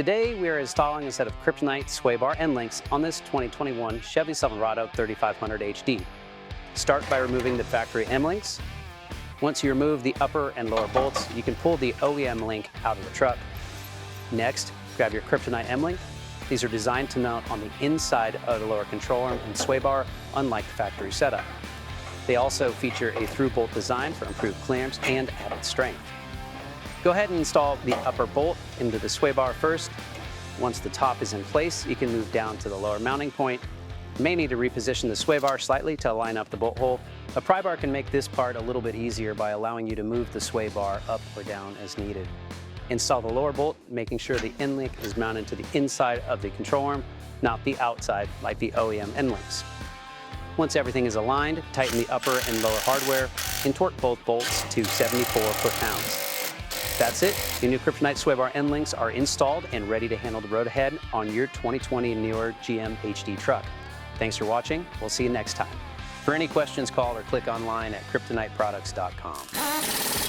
Today we are installing a set of Kryptonite sway bar Endlinks on this 2021 Chevy Silverado 3500 HD. Start by removing the factory Endlinks. Once you remove the upper and lower bolts, you can pull the OEM link out of the truck. Next, grab your Kryptonite M-link. These are designed to mount on the inside of the lower control arm and sway bar, unlike the factory setup. They also feature a through bolt design for improved clearance and added strength. Go ahead and install the upper bolt into the sway bar first. Once the top is in place, you can move down to the lower mounting point. You may need to reposition the sway bar slightly to line up the bolt hole. A pry bar can make this part a little bit easier by allowing you to move the sway bar up or down as needed. Install the lower bolt, making sure the end link is mounted to the inside of the control arm, not the outside like the OEM end links. Once everything is aligned, tighten the upper and lower hardware and torque both bolts to 74 foot-pounds. That's it. Your new Kryptonite sway bar end links are installed and ready to handle the road ahead on your 2020 newer GM HD truck. Thanks for watching. We'll see you next time. For any questions, call or click online at kryptoniteproducts.com.